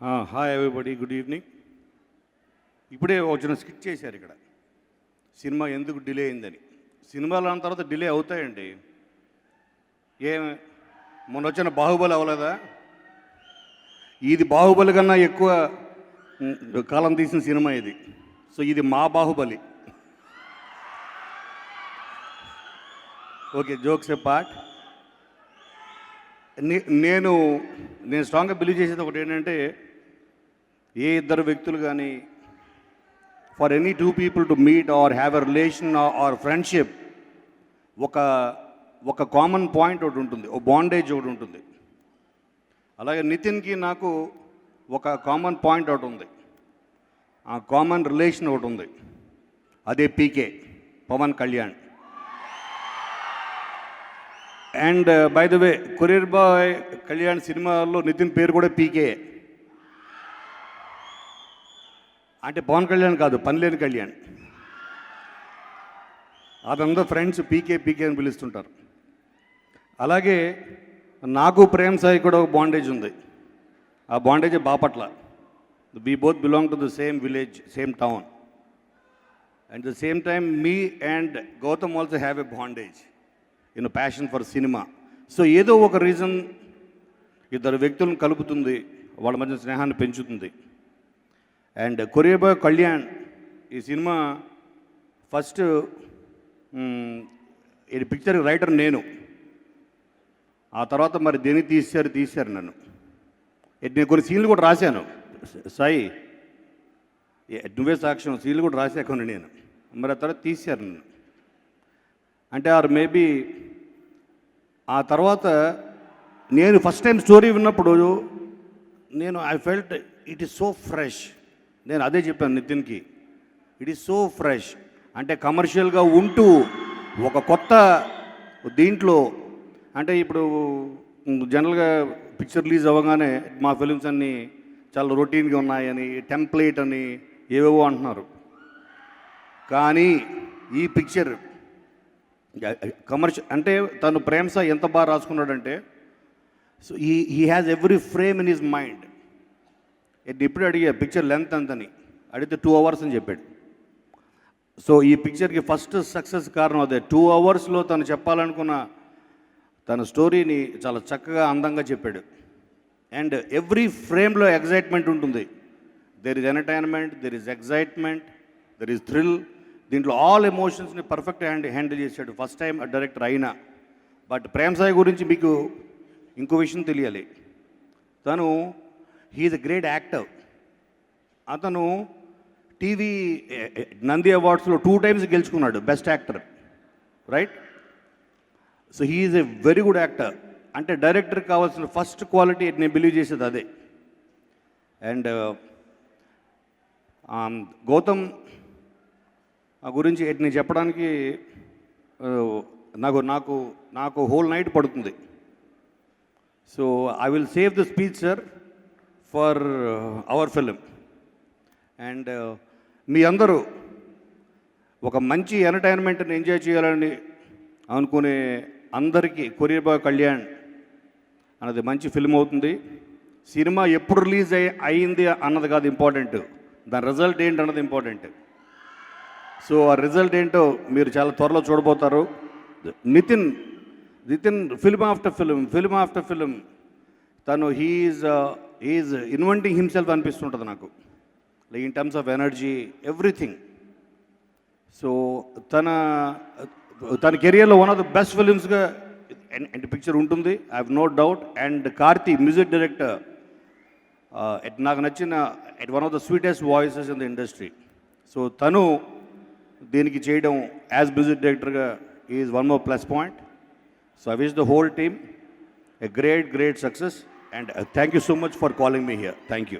Hi everybody, good evening. ఇప్పుడే వచ్చిన skit చేశారు ఇక్కడ, సినిమా ఎందుకు డిలే అయిందని. సినిమాలు అన్న తర్వాత డిలే అవుతాయండి. మొన్న వచ్చిన బాహుబలి అవ్వలేదా? ఇది బాహుబలి కన్నా ఎక్కువ కాలం తీసిన సినిమా ఇది. సో ఇది మా Baahubali. Okay, jokes a part. నేను స్ట్రాంగ్గా బిలీవ్ చేసేది ఒకటి ఏంటంటే, ఏ ఇద్దరు వ్యక్తులు కానీ, for any two people to meet or have a relation or friendship, ఒక కామన్ పాయింట్ ఒకటి ఉంటుంది, ఒక బాండేజ్ ఒకటి ఉంటుంది. అలాగే నితిన్కి నాకు ఒక కామన్ పాయింట్ ఒకటి ఉంది, ఆ కామన్ రిలేషన్ ఒకటి ఉంది, అదే PK, Pawan Kalyan. And by the way, courier boy Kalyan సినిమాలో నితిన్ పేరు కూడా పీకే. అంటే పవన్ కళ్యాణ్ కాదు, పనిలేని కళ్యాణ్. అదంతా ఫ్రెండ్స్ పీకే పీకే అని పిలుస్తుంటారు. అలాగే నాకు ప్రేమ్ సాయి కూడా ఒక బాండేజ్ ఉంది. ఆ bondage Bapatla. We both belong to the same village, same town. And the same time me and Gautam also have a bondage in passion for cinema. So ఏదో ఒక రీజన్ ఇద్దరు వ్యక్తులను కలుపుతుంది, వాళ్ళ మధ్య స్నేహాన్ని పెంచుతుంది. అండ్ కొరియర్ బాయ్ కళ్యాణ్ ఈ సినిమా ఫస్ట్ ఈ పిక్చర్ రైటర్ నేను. ఆ తర్వాత మరి దేని తీశారు నన్ను. నేను కొన్ని సీన్లు కూడా రాశాను. సాయి, నువ్వే సాక్ష్యం, సీన్లు కూడా రాశాను నేను. మరి ఆ తర్వాత తీశారు నన్ను. అంటే ఆర్ మేబీ ఆ తర్వాత నేను ఫస్ట్ టైం స్టోరీ విన్నప్పుడు I felt it is so fresh. నేను అదే చెప్పాను నితిన్కి, ఇట్ ఈస్ సో ఫ్రెష్. అంటే కమర్షియల్గా ఉంటూ ఒక కొత్త దీంట్లో, అంటే ఇప్పుడు జనరల్గా పిక్చర్ రిలీజ్ అవ్వగానే మా ఫిలిమ్స్ అన్నీ చాలా రొటీన్గా ఉన్నాయని, టెంప్లేట్ అని ఏవేవో అంటున్నారు. కానీ ఈ పిక్చర్ కమర్షియల్, అంటే తను ప్రేమ్ సాయి ఎంత బాగా రాసుకున్నాడంటే, so he has every frame in his mind. ఇప్పుడు అడిగా పిక్చర్ లెంత్ అంతని, అడిగితే 2 hours అని చెప్పాడు. సో ఈ పిక్చర్కి ఫస్ట్ సక్సెస్ కారణం అదే. 2 hours తను చెప్పాలనుకున్న తన స్టోరీని చాలా చక్కగా అందంగా చెప్పాడు. అండ్ ఎవ్రీ ఫ్రేమ్లో ఎగ్జైట్మెంట్ ఉంటుంది. There is entertainment, there is excitement, there is thrill. దీంట్లో ఆల్ ఎమోషన్స్ని పర్ఫెక్ట్ హ్యాండిల్ చేశాడు ఫస్ట్ టైం డైరెక్టర్ అయినా. బట్ ప్రేమ్ సాయి గురించి మీకు ఇంకో విషయం తెలియాలి. తను హీఈస్ ఎ గ్రేట్ యాక్టర్. అతను టీవీ నంది అవార్డ్స్లో 2 times గెలుచుకున్నాడు best actor, right? So he's a very good actor. అంటే డైరెక్టర్కి కావాల్సిన ఫస్ట్ క్వాలిటీ నేను బిలీవ్ చేసేది అదే. అండ్ గౌతమ్ గురించి నేను చెప్పడానికి నాకు హోల్ నైట్ పడుతుంది. So I will save the speech sir for our film. And మీ అందరూ ఒక మంచి ఎంటర్టైన్మెంట్ని ఎంజాయ్ చేయాలని అనుకునే అందరికీ కొరియర్ బాయ్ కళ్యాణ్ అన్నది మంచి ఫిల్మ్ అవుతుంది. సినిమా ఎప్పుడు రిలీజ్ అయ్యింది అన్నది కాదు ఇంపార్టెంట్, దాని రిజల్ట్ ఏంటి అన్నది ఇంపార్టెంట్. సో ఆ రిజల్ట్ ఏంటో మీరు చాలా త్వరలో చూడబోతారు. నితిన్ ఫిల్మ్ ఆఫ్టర్ ఫిల్మ్ తను హీఈస్ ఇన్వెంటింగ్ హిమ్సెల్ఫ్ అనిపిస్తుంటుంది నాకు, like in terms of energy, everything. So తన కెరియర్లో వన్ ఆఫ్ ద బెస్ట్ ఫిలిమ్స్గా పిక్చర్ ఉంటుంది, I have no doubt. And Karthi music director, నాకు నచ్చిన one of the sweetest voices in the industry. So తను దీనికి చేయడం యాజ్ మ్యూజిక్ డైరెక్టర్గా is one more plus point. So I wish the whole team a great success, and thank you so much for calling me here. Thank you.